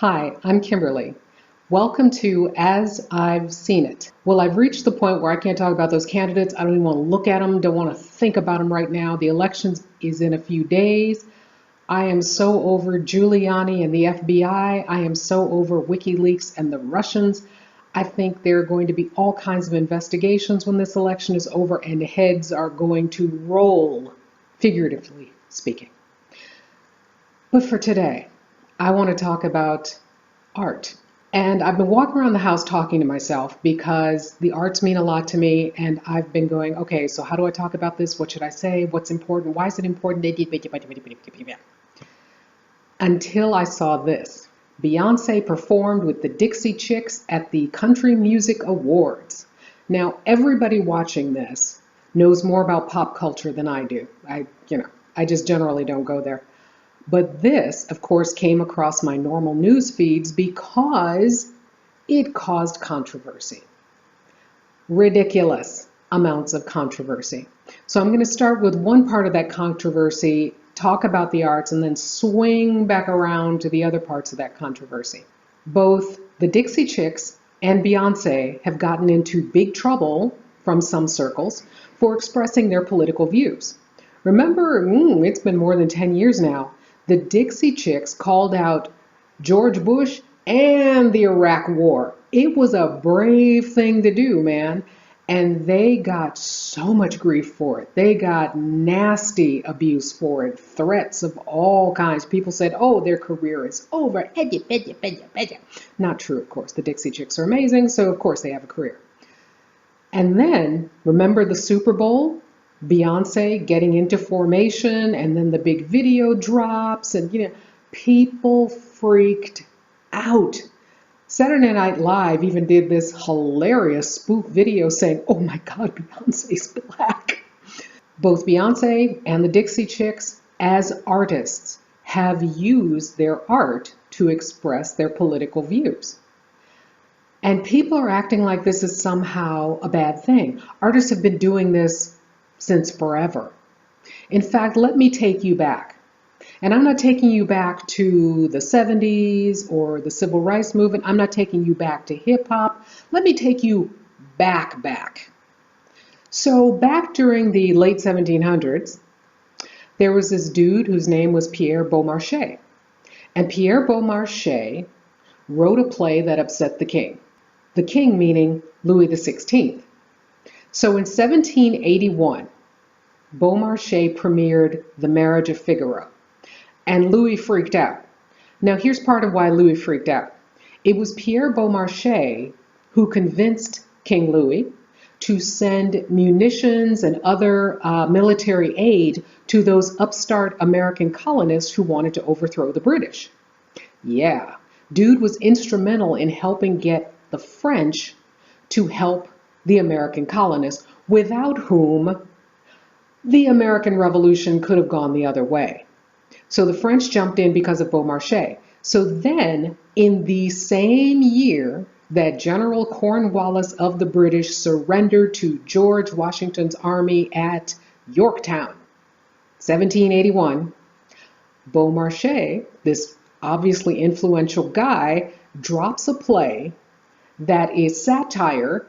Hi, I'm Kimberly. Welcome to As I've Seen It. Well, I've reached the point where I can't talk about those candidates. I don't even want to look at them, don't want to think about them right now. The elections is in a few days. I am so over Giuliani and the FBI. I am so over WikiLeaks and the Russians. I think there are going to be all kinds of investigations when this election is over, and heads are going to roll, figuratively speaking. But for today, I want to talk about art. And I've been walking around the house talking to myself because the arts mean a lot to me. And I've been going, okay, so how do I talk about this? What should I say? What's important? Why is it important? Until I saw this. Beyonce performed with the Dixie Chicks at the Country Music Awards. Now, everybody watching this knows more about pop culture than I do. I just generally don't go there. But this, of course, came across my normal news feeds because it caused controversy. Ridiculous amounts of controversy. So I'm going to start with one part of that controversy, talk about the arts, and then swing back around to the other parts of that controversy. Both the Dixie Chicks and Beyonce have gotten into big trouble from some circles for expressing their political views. Remember, it's been more than 10 years now. The Dixie Chicks called out George Bush and the Iraq War. It was a brave thing to do, man. And they got so much grief for it. They got nasty abuse for it, threats of all kinds. People said, oh, their career is over. Not true, of course. The Dixie Chicks are amazing, so of course they have a career. And then, remember the Super Bowl? Beyonce getting into formation, and then the big video drops, and people freaked out. Saturday Night Live even did this hilarious spoof video saying, oh my God, Beyonce's black. Both Beyonce and the Dixie Chicks, as artists, have used their art to express their political views. And people are acting like this is somehow a bad thing. Artists have been doing this since forever. In fact, let me take you back. And I'm not taking you back to the 70s or the civil rights movement. I'm not taking you back to hip hop. Let me take you back. So back during the late 1700s, there was this dude whose name was Pierre Beaumarchais. And Pierre Beaumarchais wrote a play that upset the king. The king meaning Louis XVI. So in 1781, Beaumarchais premiered The Marriage of Figaro, and Louis freaked out. Now here's part of why Louis freaked out. It was Pierre Beaumarchais who convinced King Louis to send munitions and other military aid to those upstart American colonists who wanted to overthrow the British. Yeah, dude was instrumental in helping get the French to help the American colonists, without whom the American Revolution could have gone the other way. So the French jumped in because of Beaumarchais. So then, in the same year that General Cornwallis of the British surrendered to George Washington's army at Yorktown, 1781, Beaumarchais, this obviously influential guy, drops a play that is satire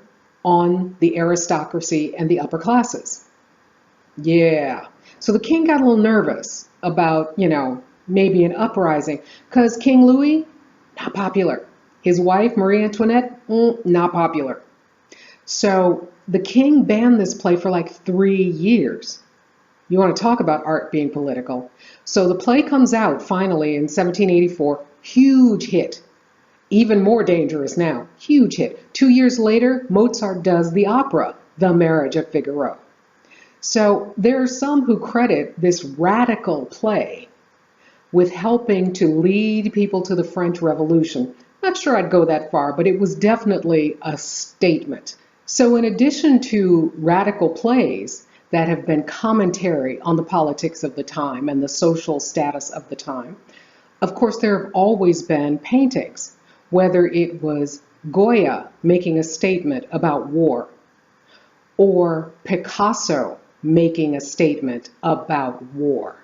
on the aristocracy and the upper classes. Yeah. So the king got a little nervous about, maybe an uprising, because King Louis, not popular. His wife, Marie Antoinette, not popular. So the king banned this play for like 3 years. You want to talk about art being political. So the play comes out finally in 1784, huge hit. Even more dangerous now, huge hit. 2 years later, Mozart does the opera, The Marriage of Figaro. So there are some who credit this radical play with helping to lead people to the French Revolution. Not sure I'd go that far, but it was definitely a statement. So in addition to radical plays that have been commentary on the politics of the time and the social status of the time, of course there have always been paintings, whether it was Goya making a statement about war, or Picasso making a statement about war.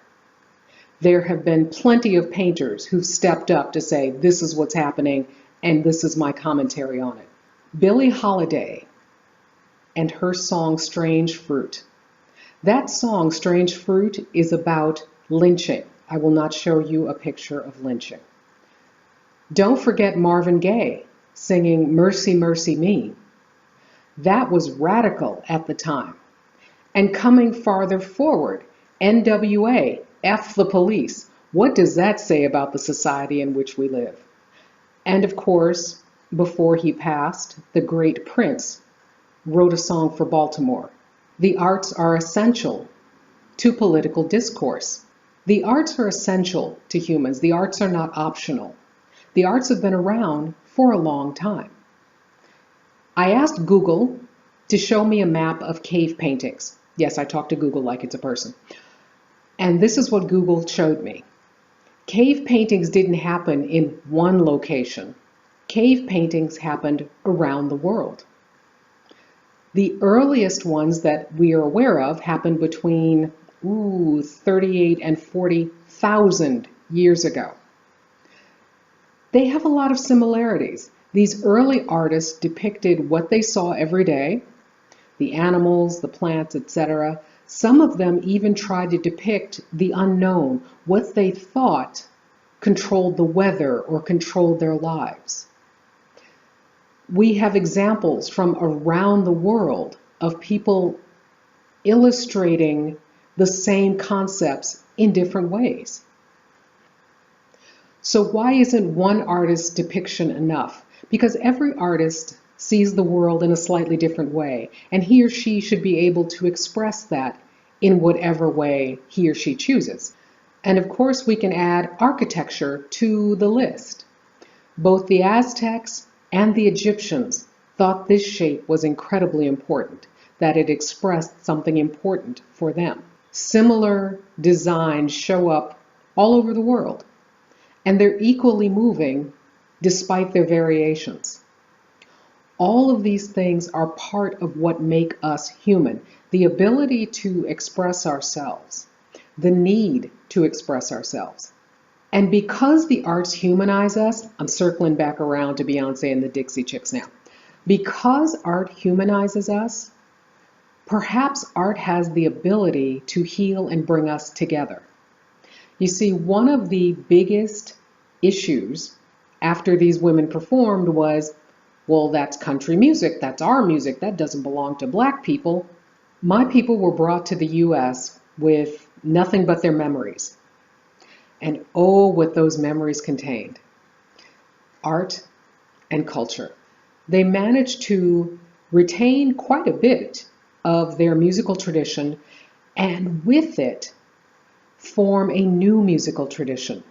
There have been plenty of painters who've stepped up to say, this is what's happening, and this is my commentary on it. Billie Holiday and her song Strange Fruit. That song, Strange Fruit, is about lynching. I will not show you a picture of lynching. Don't forget Marvin Gaye singing Mercy, Mercy Me. That was radical at the time. And coming farther forward, NWA, F the Police. What does that say about the society in which we live? And of course, before he passed, the great Prince wrote a song for Baltimore. The arts are essential to political discourse. The arts are essential to humans. The arts are not optional. The arts have been around for a long time. I asked Google to show me a map of cave paintings. Yes, I talk to Google like it's a person. And this is what Google showed me. Cave paintings didn't happen in one location. Cave paintings happened around the world. The earliest ones that we are aware of happened between 38 and 40,000 years ago. They have a lot of similarities. These early artists depicted what they saw every day, the animals, the plants, etc. Some of them even tried to depict the unknown, what they thought controlled the weather or controlled their lives. We have examples from around the world of people illustrating the same concepts in different ways. So why isn't one artist's depiction enough? Because every artist sees the world in a slightly different way, and he or she should be able to express that in whatever way he or she chooses. And of course, we can add architecture to the list. Both the Aztecs and the Egyptians thought this shape was incredibly important, that it expressed something important for them. Similar designs show up all over the world, and they're equally moving despite their variations. All of these things are part of what make us human. The ability to express ourselves, the need to express ourselves. And because the arts humanize us, I'm circling back around to Beyonce and the Dixie Chicks now. Because art humanizes us, perhaps art has the ability to heal and bring us together. You see, one of the biggest issues after these women performed was, well, that's country music, that's our music, that doesn't belong to black people. My people were brought to the US with nothing but their memories. And oh, what those memories contained. Art and culture. They managed to retain quite a bit of their musical tradition, and with it, form a new musical tradition.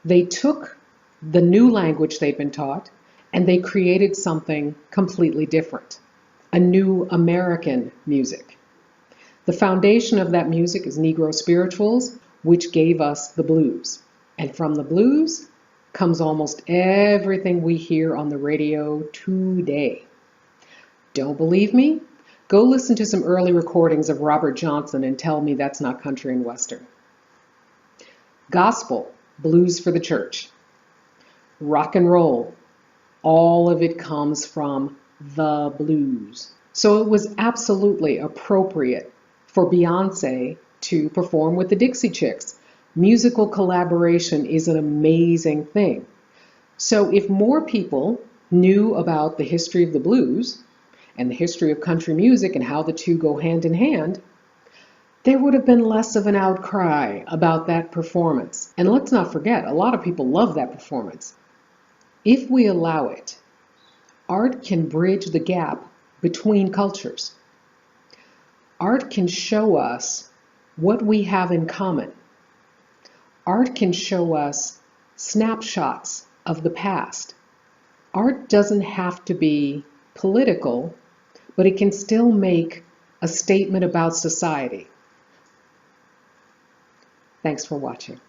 They took the new language they'd been taught, and they created something completely different, a new American music. The foundation of that music is Negro spirituals, which gave us the blues. And from the blues comes almost everything we hear on the radio today. Don't believe me? Go listen to some early recordings of Robert Johnson and tell me that's not country and western. Gospel, blues for the church. Rock and roll, all of it comes from the blues. So it was absolutely appropriate for Beyonce to perform with the Dixie Chicks. Musical collaboration is an amazing thing. So if more people knew about the history of the blues and the history of country music and how the two go hand in hand, there would have been less of an outcry about that performance. And let's not forget, a lot of people love that performance. If we allow it, art can bridge the gap between cultures. Art can show us what we have in common. Art can show us snapshots of the past. Art doesn't have to be political, but it can still make a statement about society. Thanks for watching.